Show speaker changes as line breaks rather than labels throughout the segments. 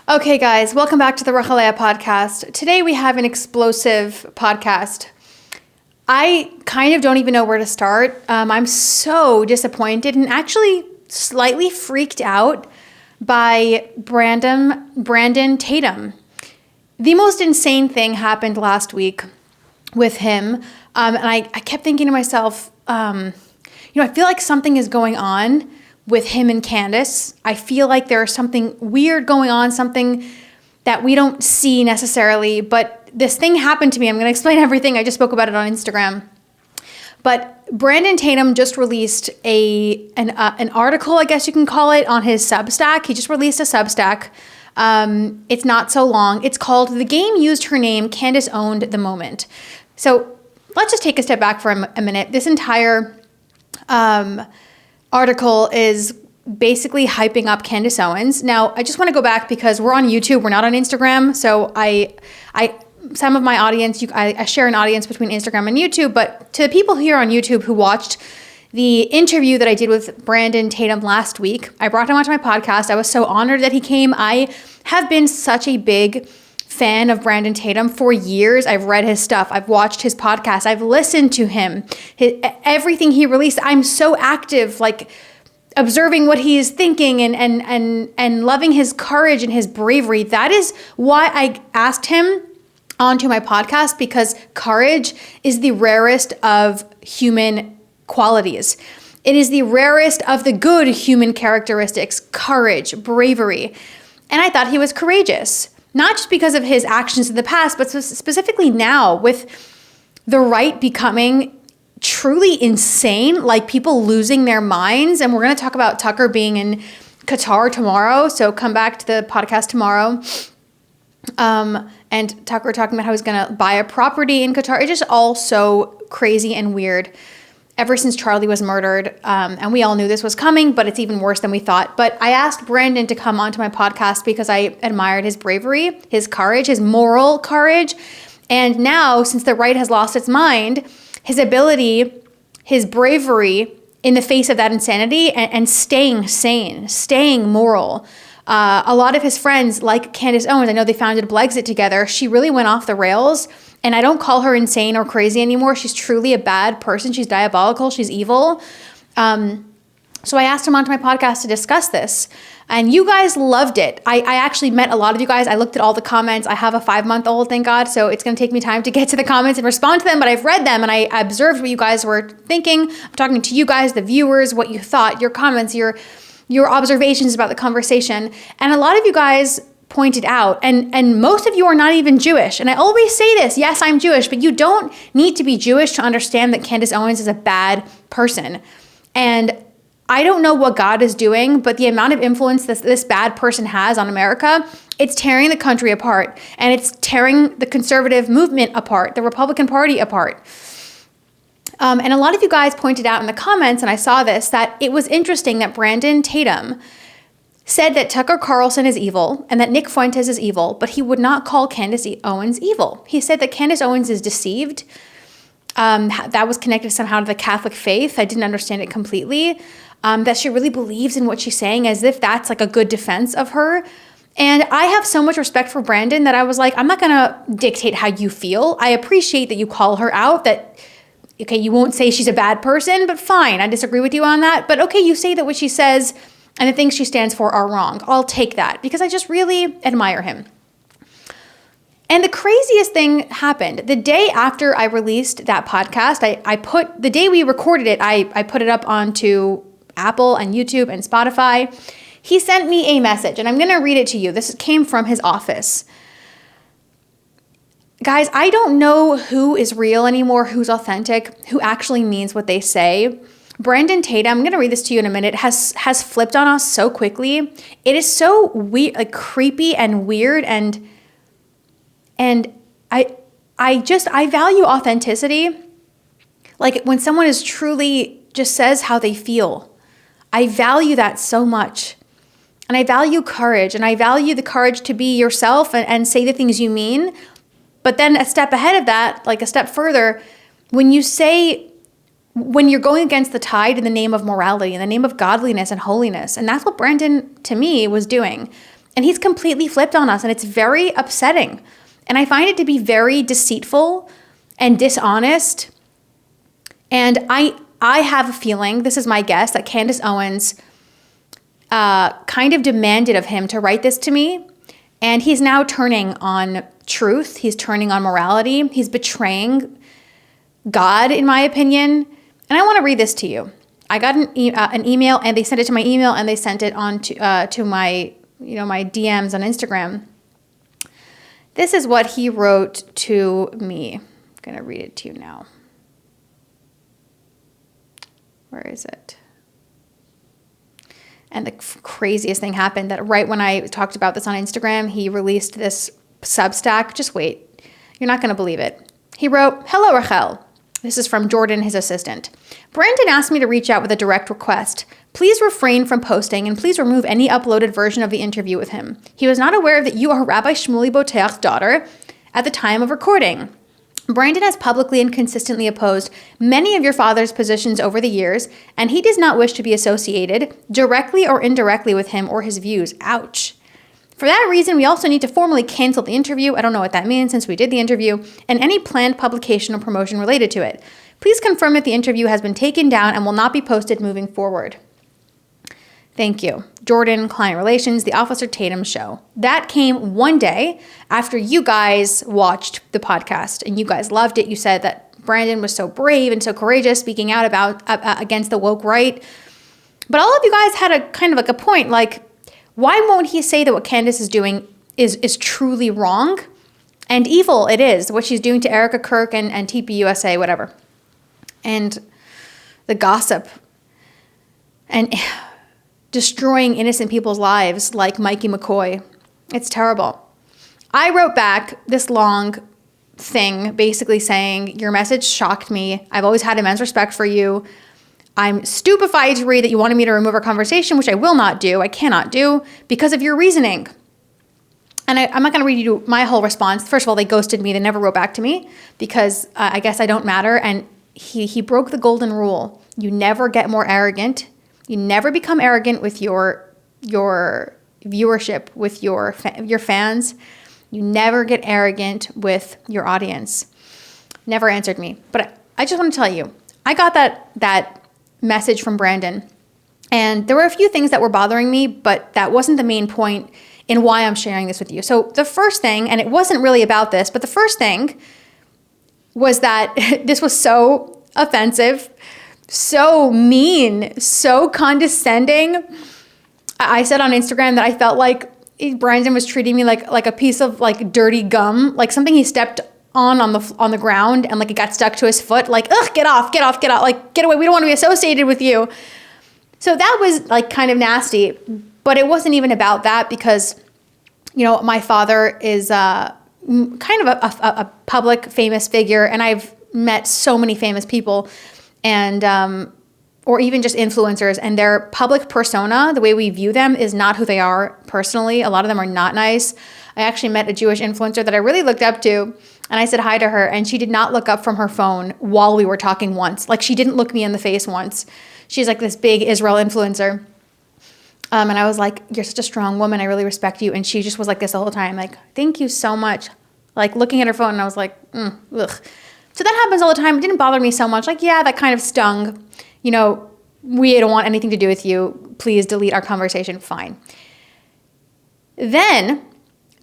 Okay, guys, welcome back to the Rachalea podcast. Today we have an explosive podcast. I kind of don't even know where to start. I'm so disappointed and actually slightly freaked out by Brandon Tatum. The most insane thing happened last week with him, and I kept thinking to myself, I feel like something is going on with him and Candace. I feel like there's something weird going on, something that we don't see necessarily, but this thing happened to me. I'm going to explain everything. I just spoke about it on Instagram. But Brandon Tatum just released an article, I guess you can call it, on his Substack. He just released a Substack. It's not so long. It's called "The Game Used Her Name, Candace Owned the Moment." So let's just take a step back for a minute. This entire article is basically hyping up Candace Owens. Now, I just want to go back because we're on YouTube, we're not on Instagram. So some of my audience, I share an audience between Instagram and YouTube, but to the people here on YouTube who watched the interview that I did with Brandon Tatum last week, I brought him onto my podcast. I was so honored that he came. I have been such a big fan of Brandon Tatum for years. I've read his stuff. I've watched his podcast. I've listened to him. Everything he released, I'm so active, like observing what he is thinking and loving his courage and his bravery. That is why I asked him onto my podcast, because courage is the rarest of human qualities. It is the rarest of the good human characteristics, courage, bravery. And I thought he was courageous. Not just because of his actions in the past, but specifically now with the right becoming truly insane, like people losing their minds. And we're going to talk about Tucker being in Qatar tomorrow. So come back to the podcast tomorrow. And Tucker talking about how he's going to buy a property in Qatar. It's just all so crazy and weird ever since Charlie was murdered. And we all knew this was coming, but it's even worse than we thought. But I asked Brandon to come onto my podcast because I admired his bravery, his courage, his moral courage. And now, since the right has lost its mind, his ability, his bravery in the face of that insanity and staying sane, staying moral. A lot of his friends, like Candace Owens, I know they founded Blexit together. She really went off the rails. And I don't call her insane or crazy anymore. She's truly a bad person. She's diabolical. She's evil. So I asked him onto my podcast to discuss this. And you guys loved it. I actually met a lot of you guys. I looked at all the comments. I have a 5-month-old, thank God. So it's going to take me time to get to the comments and respond to them. But I've read them and I observed what you guys were thinking. I'm talking to you guys, the viewers, what you thought, your comments, your observations about the conversation. And a lot of you guys pointed out, and most of you are not even Jewish. And I always say this, yes, I'm Jewish, but you don't need to be Jewish to understand that Candace Owens is a bad person. And I don't know what God is doing, but the amount of influence this bad person has on America, it's tearing the country apart. And it's tearing the conservative movement apart, the Republican Party apart. And a lot of you guys pointed out in the comments, and I saw this, that it was interesting that Brandon Tatum said that Tucker Carlson is evil and that Nick Fuentes is evil, but he would not call Candace Owens evil. He said that Candace Owens is deceived. That was connected somehow to the Catholic faith. I didn't understand it completely. That she really believes in what she's saying, as if that's like a good defense of her. And I have so much respect for Brandon that I was like, I'm not going to dictate how you feel. I appreciate that you call her out, that, okay, you won't say she's a bad person, but fine, I disagree with you on that. But okay, you say that what she says and the things she stands for are wrong. I'll take that because I just really admire him. And the craziest thing happened. The day after I released that podcast, the day we recorded it, I put it up onto Apple and YouTube and Spotify. He sent me a message, and I'm going to read it to you. This came from his office. Guys, I don't know who is real anymore, who's authentic, who actually means what they say. Brandon Tatum, I'm going to read this to you in a minute, has flipped on us so quickly. It is so weird, like creepy and weird, and I value authenticity. Like when someone is truly just says how they feel. I value that so much. And I value courage, and I value the courage to be yourself and say the things you mean. But then a step ahead of that, like a step further, when you're going against the tide in the name of morality, in the name of godliness and holiness. And that's what Brandon, to me, was doing. And he's completely flipped on us, and it's very upsetting. And I find it to be very deceitful and dishonest. And I have a feeling, this is my guess, that Candace Owens kind of demanded of him to write this to me. And he's now turning on truth. He's turning on morality. He's betraying God, in my opinion. And I want to read this to you. I got an email, and they sent it to my email, and they sent it on to my my DMs on Instagram. This is what he wrote to me. I'm going to read it to you now. Where is it? And the craziest thing happened that right when I talked about this on Instagram, he released this Substack. Just wait. You're not going to believe it. He wrote, "Hello, Rachel." This is from Jordan, his assistant. "Brandon asked me to reach out with a direct request. Please refrain from posting and please remove any uploaded version of the interview with him. He was not aware that you are Rabbi Shmuley Boteach's daughter at the time of recording. Brandon has publicly and consistently opposed many of your father's positions over the years, and he does not wish to be associated, directly or indirectly, with him or his views. Ouch. For that reason, we also need to formally cancel the interview. I don't know what that means since we did the interview, and any planned publication or promotion related to it. Please confirm that the interview has been taken down and will not be posted moving forward. Thank you. Jordan, Client Relations, The Officer Tatum Show." That came one day after you guys watched the podcast and you guys loved it. You said that Brandon was so brave and so courageous speaking out about against the woke right. But all of you guys had a kind of like a point, like, why won't he say that what Candace is doing is truly wrong and evil? It is. What she's doing to Erica Kirk and TPUSA, whatever. And the gossip. And destroying innocent people's lives like Mikey McCoy. It's terrible. I wrote back this long thing basically saying, your message shocked me. I've always had immense respect for you. I'm stupefied to read that you wanted me to remove our conversation, which I will not do. I cannot do because of your reasoning. And I'm not going to read you my whole response. First of all, they ghosted me. They never wrote back to me because I guess I don't matter. And he broke the golden rule. You never get more arrogant. You never become arrogant with your viewership, with your fans. You never get arrogant with your audience. Never answered me. But I just want to tell you, I got that message from Brandon. And there were a few things that were bothering me, but that wasn't the main point in why I'm sharing this with you. So the first thing, and it wasn't really about this, but the first thing was that this was so offensive, so mean, so condescending. I said on Instagram that I felt like Brandon was treating me like a piece of like dirty gum, like something he stepped on the ground and like it got stuck to his foot. Like, ugh, get off, like get away. We don't want to be associated with you. So that was like kind of nasty, but it wasn't even about that because, my father is kind of a public famous figure, and I've met so many famous people and or even just influencers, and their public persona, the way we view them, is not who they are personally. A lot of them are not nice. I actually met a Jewish influencer that I really looked up to, and I said hi to her, and she did not look up from her phone while we were talking once. Like, she didn't look me in the face once. She's like this big Israel influencer. And I was like, you're such a strong woman. I really respect you. And she just was like this the whole time, like, thank you so much. Like, looking at her phone, and I was like, ugh. So that happens all the time. It didn't bother me so much. Like, yeah, that kind of stung. We don't want anything to do with you. Please delete our conversation. Fine. Then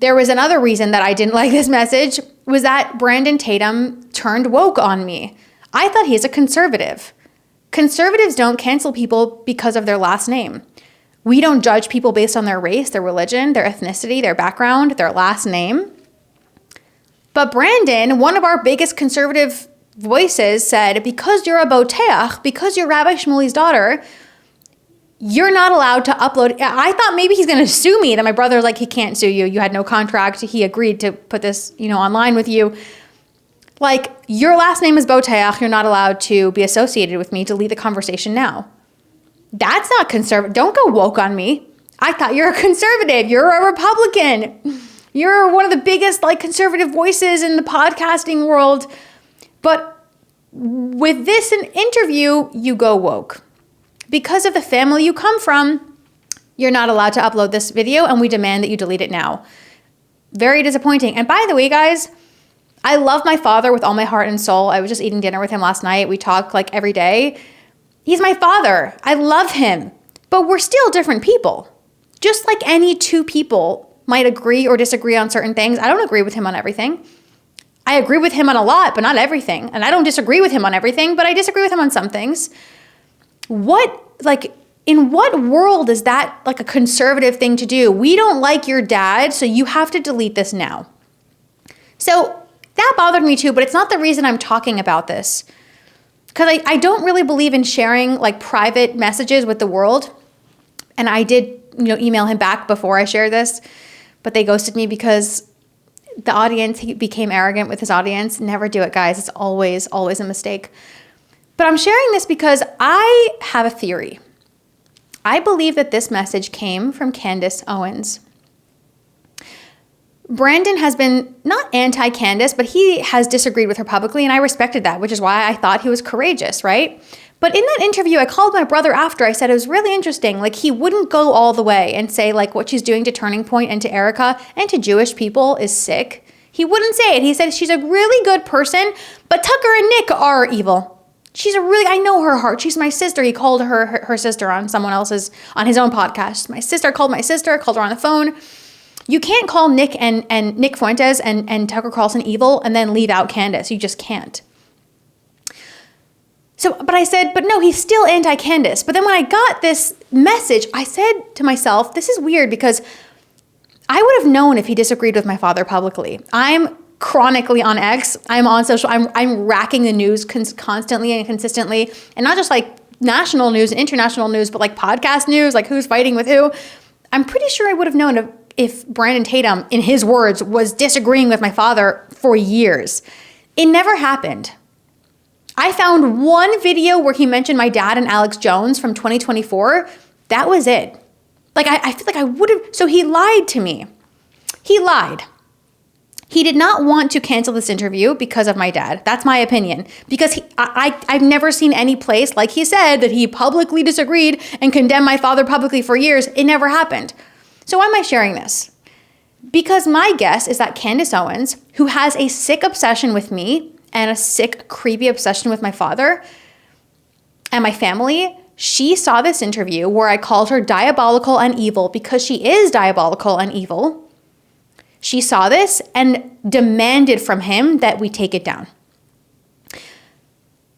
there was another reason that I didn't like this message, was that Brandon Tatum turned woke on me. I thought he's a conservative. Conservatives don't cancel people because of their last name. We don't judge people based on their race, their religion, their ethnicity, their background, their last name. But Brandon, one of our biggest conservative voices, said, because you're a boteach, because you're Rabbi Shmuley's daughter, you're not allowed to upload. I thought maybe he's going to sue me, that my brother was like, he can't sue you. You had no contract. He agreed to put this, online with you. Like, your last name is Boteach. You're not allowed to be associated with me. Delete the conversation now. That's not conservative. Don't go woke on me. I thought you're a conservative. You're a Republican. You're one of the biggest conservative voices in the podcasting world. But with this interview, you go woke. Because of the family you come from, You're not allowed to upload this video and we demand that you delete it now. Very disappointing. And by the way, guys, I love my father with all my heart and soul. I was just eating dinner with him last night. We talk like every day. He's my father. I love him. But we're still different people. Just like any two people might agree or disagree on certain things. I don't agree with him on everything. I agree with him on a lot, but not everything. And I don't disagree with him on everything, but I disagree with him on some things. In what world is that like a conservative thing to do? We don't like your dad, so you have to delete this now. So that bothered me too, but it's not the reason I'm talking about this. Because I don't really believe in sharing like private messages with the world. And I did, email him back before I shared this, but they ghosted me because the audience, he became arrogant with his audience. Never do it, guys. It's always, always a mistake. But I'm sharing this because I have a theory. I believe that this message came from Candace Owens. Brandon has been not anti-Candace, but he has disagreed with her publicly, and I respected that, which is why I thought he was courageous, right? But in that interview, I called my brother after. I said it was really interesting. Like, he wouldn't go all the way and say, like, what she's doing to Turning Point and to Erica and to Jewish people is sick. He wouldn't say it. He said she's a really good person, but Tucker and Nick are evil. I know her heart. She's my sister. He called her sister on on his own podcast. My sister called my sister, called her on the phone. You can't call Nick and Nick Fuentes and Tucker Carlson evil and then leave out Candace. You just can't. But I said, but no, he's still anti-Candace. But then when I got this message, I said to myself, this is weird because I would have known if he disagreed with my father publicly. I'm chronically on X. I'm on social. I'm racking the news constantly and consistently, and not just like national news and international news, but like podcast news, like who's fighting with who. I'm pretty sure I would have known if Brandon Tatum, in his words, was disagreeing with my father for years. It never happened. I found one video where he mentioned my dad and Alex Jones from 2024. That was it. Like, I feel like I would have. So he lied to me. He lied. He did not want to cancel this interview because of my dad. That's my opinion. Because I've never seen any place, like he said, that he publicly disagreed and condemned my father publicly for years. It never happened. So why am I sharing this? Because my guess is that Candace Owens, who has a sick obsession with me and a sick, creepy obsession with my father and my family, she saw this interview where I called her diabolical and evil because she is diabolical and evil. She saw this and demanded from him that we take it down.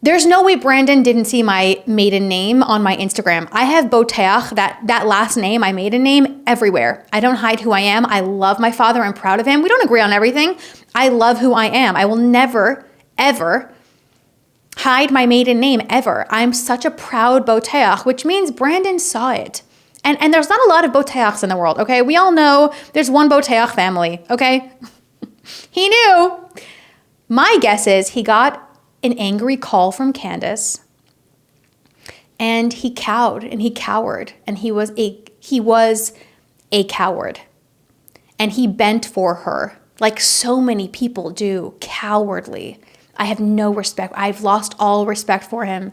There's no way Brandon didn't see my maiden name on my Instagram. I have Boteach, that last name, my maiden name, everywhere. I don't hide who I am. I love my father. I'm proud of him. We don't agree on everything. I love who I am. I will never, ever hide my maiden name, ever. I'm such a proud Boteach, which means Brandon saw it. And there's not a lot of Boteachs in the world, okay? We all know there's one Boteach family, okay? He knew. My guess is he got an angry call from Candace and he cowed and he cowered and he was a coward. And he bent for her like so many people do, cowardly. I have no respect. I've lost all respect for him.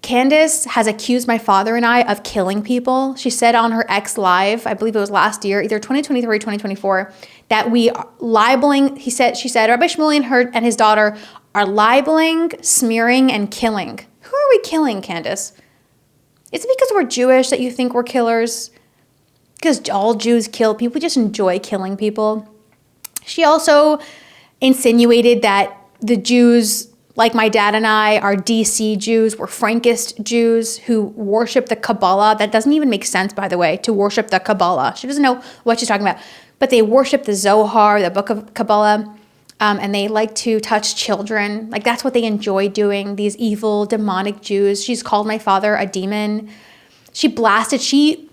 Candace has accused my father and I of killing people. She said on her X Live, I believe it was last year, either 2023 or 2024, that we are libeling, she said, Rabbi Shmuley and his daughter are libeling, smearing, and killing. Who are we killing, Candace? Is it because we're Jewish that you think we're killers? Because all Jews kill people. We just enjoy killing people. She also insinuated that the Jews, like my dad and I, are DC Jews, we're Frankist Jews who worship the Kabbalah. That doesn't even make sense, by the way, to worship the Kabbalah. She doesn't know what she's talking about. But they worship the Zohar, the book of Kabbalah, and they like to touch children. Like, that's what they enjoy doing, these evil, demonic Jews. She's called my father a demon. She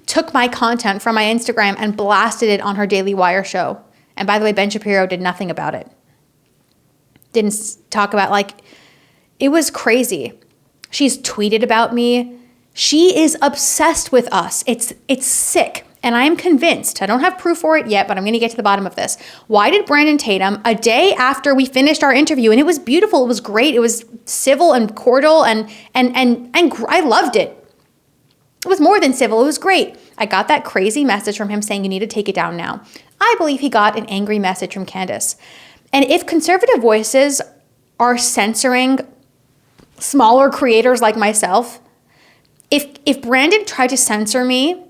took my content from my Instagram and blasted it on her Daily Wire show. And by the way, Ben Shapiro did nothing about it. Didn't talk about, it was crazy. She's tweeted about me. She is obsessed with us. It's sick. And I'm convinced, I don't have proof for it yet, but I'm going to get to the bottom of this. Why did Brandon Tatum, a day after we finished our interview, and it was beautiful, it was great, it was civil and cordial, and I loved it. It was more than civil. It was great. I got that crazy message from him saying you need to take it down now. I believe he got an angry message from Candace. And if conservative voices are censoring smaller creators like myself, if Brandon tried to censor me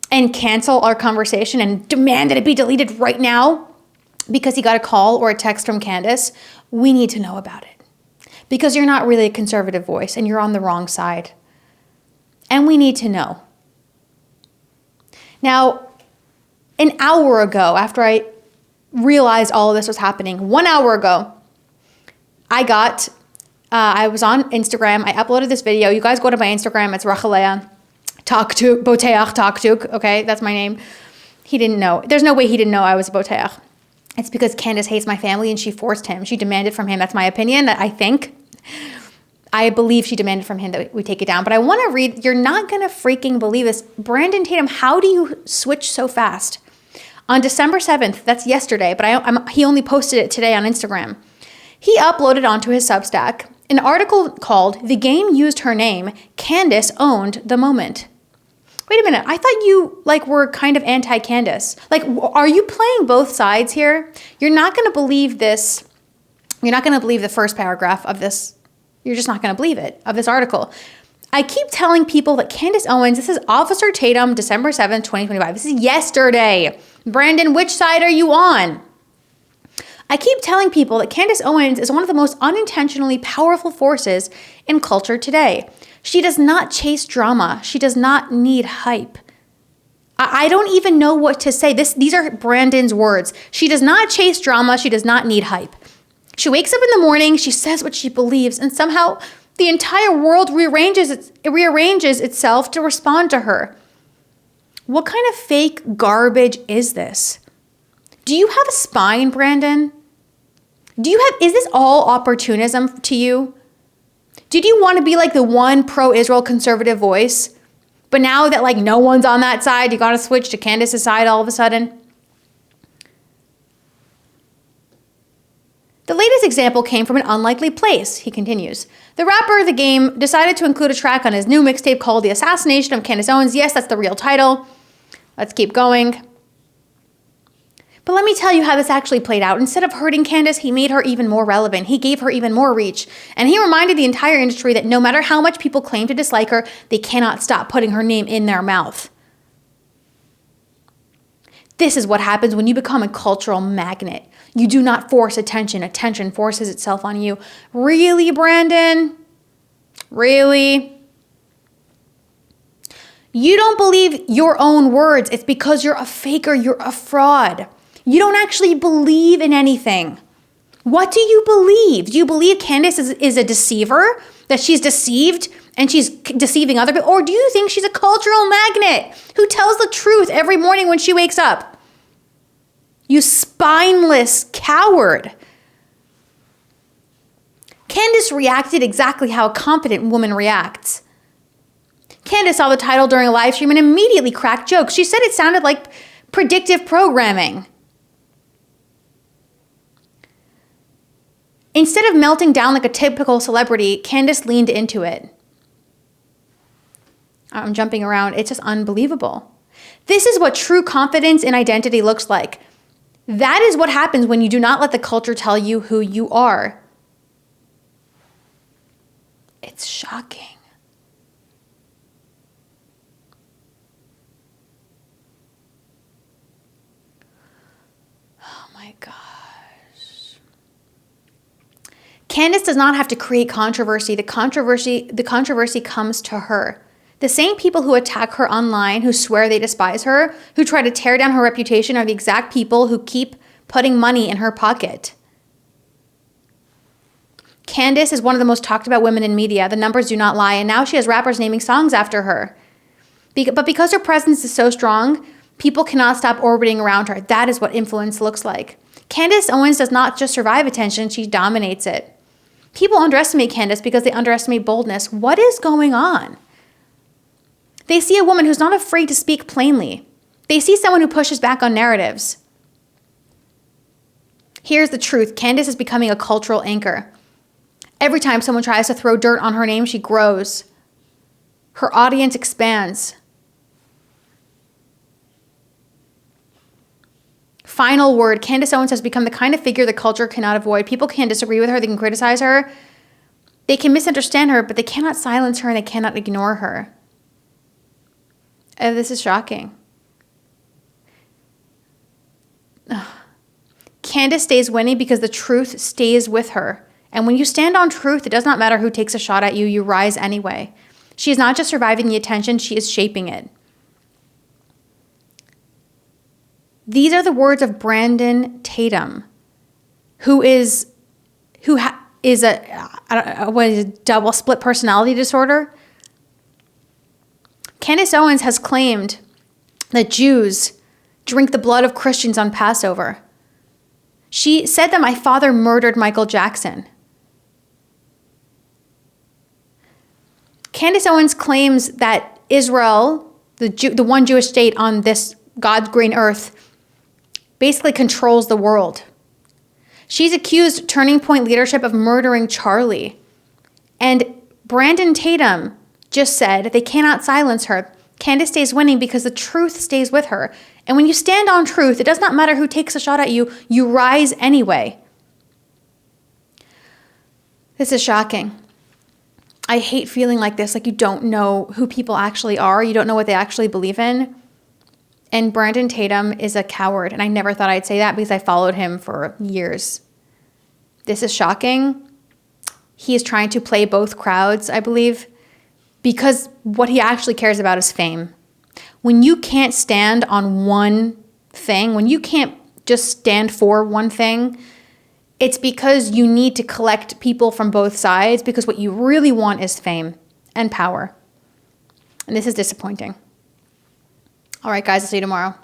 and cancel our conversation and demand that it be deleted right now because he got a call or a text from Candace, we need to know about it. Because you're not really a conservative voice and you're on the wrong side. And we need to know. Now, an hour ago, after I realized all of this was happening, 1 hour ago, I was on Instagram. I uploaded this video. You guys go to my Instagram. It's Rachalea Taktuk, Boteach Taktuk. Okay, that's my name. He didn't know. There's no way he didn't know I was a Boteach. It's because Candace hates my family and she forced him. She demanded from him. That's my opinion, that I think. I believe she demanded from him that we take it down. But I want to read, you're not going to freaking believe this. Brandon Tatum, how do you switch so fast? On December 7th, that's yesterday, but he only posted it today on Instagram. He uploaded onto his Substack an article called "The Game Used Her Name. Candace Owned the Moment." Wait a minute. I thought you were kind of anti-Candace. Are you playing both sides here? You're not going to believe this. You're not going to believe the first paragraph of this. You're just not going to believe it, of this article. I keep telling people that Candace Owens, this is Officer Tatum, December 7th, 2025. This is yesterday. Brandon, which side are you on? I keep telling people that Candace Owens is one of the most unintentionally powerful forces in culture today. She does not chase drama. She does not need hype. I don't even know what to say. These are Brandon's words. She does not chase drama. She does not need hype. She wakes up in the morning, she says what she believes, and somehow the entire world rearranges itself to respond to her. What kind of fake garbage is this? Do you have a spine, Brandon? Is this all opportunism to you? Did you want to be like the one pro-Israel conservative voice? But now that no one's on that side, you got to switch to Candace's side all of a sudden? The latest example came from an unlikely place, he continues. The rapper of The Game decided to include a track on his new mixtape called The Assassination of Candace Owens. Yes, that's the real title. Let's keep going. But let me tell you how this actually played out. Instead of hurting Candace, he made her even more relevant. He gave her even more reach. And he reminded the entire industry that no matter how much people claim to dislike her, they cannot stop putting her name in their mouth. This is what happens when you become a cultural magnet. You do not force attention. Attention forces itself on you. Really, Brandon? Really? You don't believe your own words. It's because you're a faker. You're a fraud. You don't actually believe in anything. What do you believe? Do you believe Candace is a deceiver? That she's deceived and she's deceiving other people? Or do you think she's a cultural magnet who tells the truth every morning when she wakes up? You spineless coward. Candace reacted exactly how a competent woman reacts. Candace saw the title during a live stream and immediately cracked jokes. She said it sounded like predictive programming. Instead of melting down like a typical celebrity, Candace leaned into it. I'm jumping around. It's just unbelievable. This is what true confidence in identity looks like. That is what happens when you do not let the culture tell you who you are. It's shocking. Oh my gosh. Candace does not have to create controversy. The controversy comes to her. The same people who attack her online, who swear they despise her, who try to tear down her reputation are the exact people who keep putting money in her pocket. Candace is one of the most talked about women in media. The numbers do not lie, and now she has rappers naming songs after her. But because her presence is so strong, people cannot stop orbiting around her. That is what influence looks like. Candace Owens does not just survive attention, she dominates it. People underestimate Candace because they underestimate boldness. What is going on? They see a woman who's not afraid to speak plainly. They see someone who pushes back on narratives. Here's the truth. Candace is becoming a cultural anchor. Every time someone tries to throw dirt on her name, she grows. Her audience expands. Final word, Candace Owens has become the kind of figure the culture cannot avoid. People can disagree with her, they can criticize her, they can misunderstand her, but they cannot silence her and they cannot ignore her. This is shocking. Ugh. Candace stays winning because the truth stays with her. And when you stand on truth, it does not matter who takes a shot at you, you rise anyway. She is not just surviving the attention, she is shaping it. These are the words of Brandon Tatum, who is a double split personality disorder. Candace Owens has claimed that Jews drink the blood of Christians on Passover. She said that my father murdered Michael Jackson. Candace Owens claims that Israel, the one Jewish state on this God's green earth, basically controls the world. She's accused Turning Point leadership of murdering Charlie. And Brandon Tatum just said they cannot silence her. Candace stays winning because the truth stays with her. And when you stand on truth, it does not matter who takes a shot at you, you rise anyway. This is shocking. I hate feeling like this, like you don't know who people actually are. You don't know what they actually believe in. And Brandon Tatum is a coward. And I never thought I'd say that because I followed him for years. This is shocking. He is trying to play both crowds, I believe, because what he actually cares about is fame. When you can't stand on one thing, when you can't just stand for one thing, it's because you need to collect people from both sides because what you really want is fame and power. And this is disappointing. All right, guys, I'll see you tomorrow.